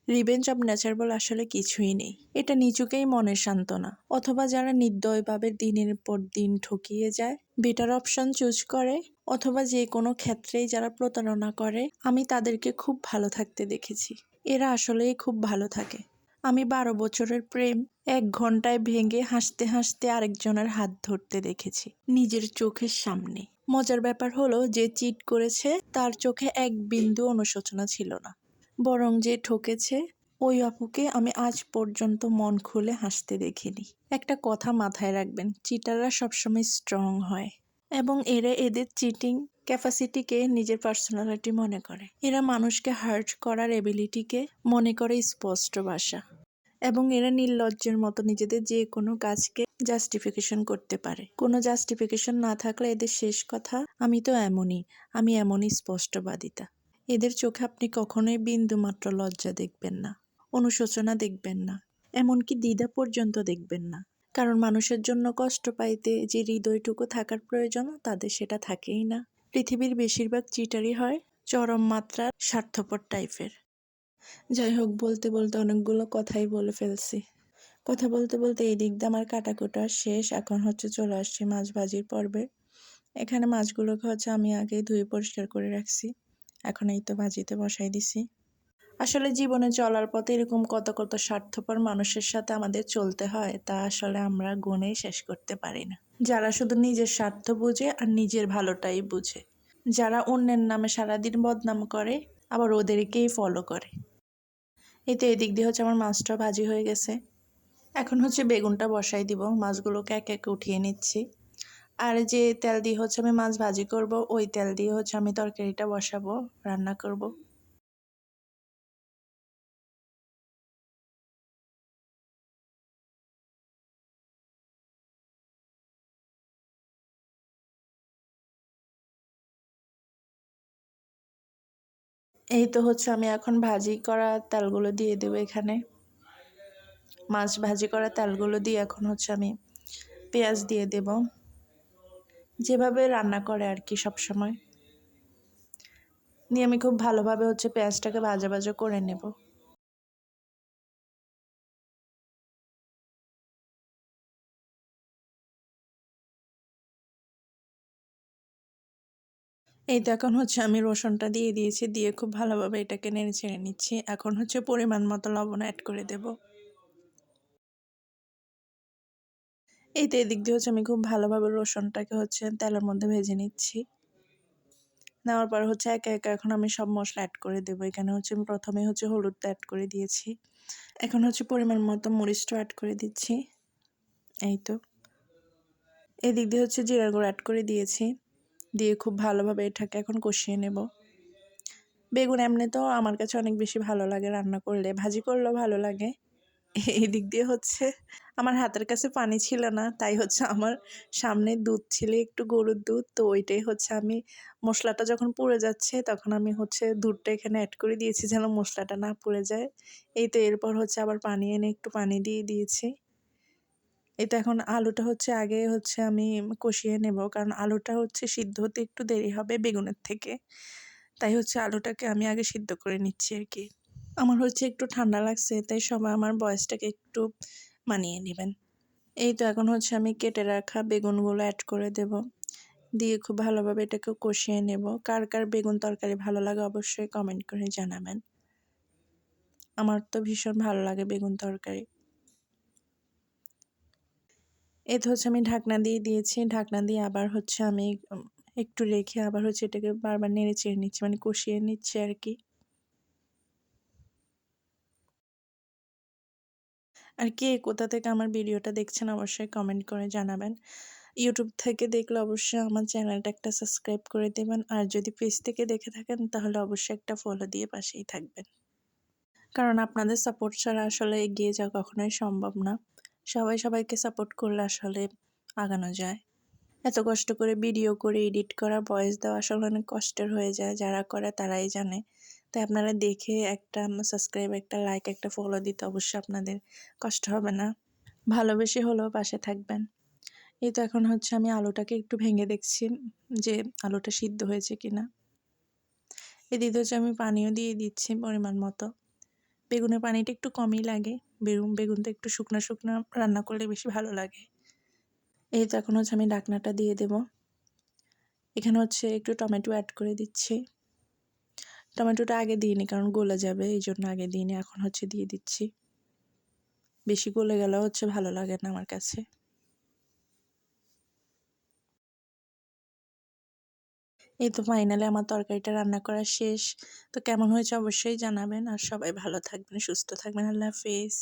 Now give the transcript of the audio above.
Revenge of nature বলে আসলে কিছুই নেই। এটা নিচুকেই মনের সান্ত্বনা, অথবা যারা নির্দয়ভাবে দিনের পর দিন ঠকিয়ে যায়, বেটার অপশন চুজ করে, অথবা যে কোনো ক্ষেত্রেই যারা প্রতারণা করে, আমি তাদেরকে খুব ভালো থাকতে দেখেছি। এরা আসলেই খুব ভালো থাকে। আমি 12 বছরের প্রেম 1 ঘন্টায় ভেঙে হাসতে হাসতে আরেকজনের হাত ধরতে দেখেছি, নিজের চোখের সামনে। মজার ব্যাপার হলো, যে চিট করেছে তার চোখে এক বিন্দু অনুশোচনা ছিল না, বরং যে ঠকেছে ওই আপুকে আমি আজ পর্যন্ত মন খুলে হাসতে দেখিনি। একটা কথা মাথায় রাখবেন, চিটাররা সবসময় স্ট্রং হয়, এবং এরা এদের চিটিং ক্যাপাসিটিকে নিজের পার্সোনালিটি মনে করে। এরা মানুষকে হার্ট করার এবিলিটিকে মনে করে স্পষ্ট ভাষা, এবং এরা নির্লজ্জের মতো নিজেদের যে কোনো কাজকে জাস্টিফিকেশন করতে পারে। কোনো জাস্টিফিকেশন না থাকলে এদের শেষ কথা, আমি তো এমনই, আমি এমনই স্পষ্টবাদিতা। এদের চোখে আপনি কখনোই বিন্দুমাত্র লজ্জা দেখবেন না, অনুশোচনা দেখবেন না, এমনকি দ্বিধা পর্যন্ত দেখবেন না। কারণ মানুষের জন্য কষ্ট পাইতে যে হৃদয়টুকু থাকার প্রয়োজন, তাদের সেটা থাকেই না। পৃথিবীর বেশিরভাগ চিটারই হয় চরম মাত্রার স্বার্থপর টাইপের। যাই হোক, বলতে বলতে অনেকগুলো কথাই বলে ফেলছি। কথা বলতে বলতে এই দিক দিয়ে আমার কাটাকুটা শেষ। এখন চলে আসছি মাছ ভাজির পর্বে। এখানে মাছগুলোকে আমি আগে ধুয়ে পরিষ্কার করে রাখছি, এখন এই তো ভাজিতে বসাই দিছি। আসলে জীবনে চলার পথে এরকম কত কত স্বার্থপর মানুষের সাথে আমাদের চলতে হয়, তা আসলে আমরা গুণেই শেষ করতে পারি না। যারা শুধু নিজের স্বার্থ বুঝে আর নিজের ভালোটাই বুঝে, যারা অন্যের নামে সারাদিন বদনাম করে, আবার ওদেরকেই ফলো করে। এই তো এদিক দিয়ে আমার মাছটা ভাজি হয়ে গেছে। এখন বেগুনটা বসাই দিব, মাছগুলোকে এক এক উঠিয়ে নিচ্ছি। আর যে তেল দিয়ে আমি মাছ ভাজি করব, ওই তেল দিয়ে আমি তরকারিটা বসাবো, রান্না করব। এই তো আমি এখন ভাজি করা তেলগুলো দিয়ে দেবো এখানে। মাছ ভাজি করা তেলগুলো দিয়ে এখন আমি পেঁয়াজ দিয়ে দেব, যেভাবে রান্না করে আর কি সব সময়। নিয়ে আমি খুব ভালোভাবে পেঁয়াজটাকে ভাজা ভাজা করে নেব। এই তো এখন আমি রসুনটা দিয়ে দিয়েছি, দিয়ে খুব ভালোভাবে এটাকে নেড়ে ছেড়ে নিচ্ছি। এখন পরিমাণ মতো লবণ অ্যাড করে দেব। এই তো এদিক দিয়ে আমি খুব ভালোভাবে রসুনটাকে তেলের মধ্যে ভেজে নিচ্ছি। নেওয়ার পর একে একে এখন আমি সব মশলা অ্যাড করে দেবো। এখানে আমি প্রথমে হলুদটা অ্যাড করে দিয়েছি। এখন পরিমাণ মতো মরিচটা অ্যাড করে দিচ্ছি। এই তো এদিক দিয়ে জিরার গুঁড়ো অ্যাড করে দিয়েছি, দিয়ে খুব ভালোভাবে এটাকে এখন কষিয়ে নেব। বেগুন এমনি তো আমার কাছে অনেক বেশি ভালো লাগে, রান্না করলে ভাজি করলেও ভালো লাগে। এই দিক দিয়ে আমার হাতের কাছে পানি ছিল না, তাই আমার সামনে দুধ ছিল, একটু গরুর দুধ, তো ওইটাই আমি মশলাটা যখন পুড়ে যাচ্ছে তখন আমি দুধটা এখানে অ্যাড করে দিয়েছি যেন মশলাটা না পুড়ে যায়। এই তো এরপর আবার পানি এনে একটু পানি দিয়ে দিয়েছি। এই তো এখন আলুটা আগে আমি কষিয়ে নেব, কারণ আলুটা সিদ্ধ হতে একটু দেরি হবে বেগুনের থেকে, তাই আলুটাকে আমি আগে সিদ্ধ করে নিচ্ছি আর কি। আমার একটু ঠান্ডা লাগছে, তাই সবাই আমার ভয়েসটাকে একটু মানিয়ে নেবেন। এই তো এখন আমি কেটে রাখা বেগুনগুলো অ্যাড করে দেব, দিয়ে খুব ভালোভাবে এটাকে কষিয়ে নেব। কার কার বেগুন তরকারি ভালো লাগে অবশ্যই কমেন্ট করে জানাবেন। আমার তো ভীষণ ভালো লাগে বেগুন তরকারি। এই তো আমি ঢাকনা দিয়ে দিয়েছি, ঢাকনা দিয়ে আবার আমি একটু রেখে আবার এটাকে বারবার নেড়ে চেড়ে নিচ্ছি, মানে কষিয়ে নিচ্ছি আর কি। আর কে কোথা থেকে আমার ভিডিওটা দেখছেন অবশ্যই কমেন্ট করে জানাবেন। ইউটিউব থেকে দেখলে অবশ্যই আমার চ্যানেলটা একটা সাবস্ক্রাইব করে দেবেন, আর যদি পেজ থেকে দেখে থাকেন তাহলে অবশ্যই একটা ফলো দিয়ে পাশেই থাকবেন, কারণ আপনাদের সাপোর্ট ছাড়া আসলে এগিয়ে যাওয়া কখনোই সম্ভব না। সবাই সবাইকে সাপোর্ট করলে আসলে আগানো যায়। এত কষ্ট করে ভিডিও করে এডিট করা, ভয়েস দেওয়া আসলে অনেক কষ্টের হয়ে যায়, যারা করে তারাই জানে। তাই আপনারা দেখে একটা সাবস্ক্রাইব, একটা লাইক, একটা ফলো দিতে অবশ্যই আপনাদের কষ্ট হবে না, ভালোবেসে হলেও পাশে থাকবেন। এই তো এখন আমি আলুটাকে একটু ভেঙে দেখছি যে আলুটা সিদ্ধ হয়েছে কিনা। এদিকে আমি পানিও দিয়ে দিচ্ছি পরিমাণ মতো, বেগুনের পানিটা একটু কমই লাগে, বেগুনটা একটু শুকনা শুকনা রান্না করলে বেশি ভালো লাগে। এই তো এখন হচ্ছে আমি ঢাকনাটা দিয়ে দেব। এখানে হচ্ছে একটু টমেটো অ্যাড করে দিচ্ছি। টমেটোটা আগে দিইনি কারণ গলে যাবে, এই জন্য আগে দিইনি, এখন হচ্ছে দিয়ে দিচ্ছি। বেশি গলে গেলেও হচ্ছে ভালো লাগে না আমার কাছে। এই তো ফাইনালি আমার তরকারিটা রান্না করা শেষ। তো কেমন হয়েছে অবশ্যই জানাবেন, আর সবাই ভালো থাকবেন, সুস্থ থাকবেন। আল্লাহ হাফেজ।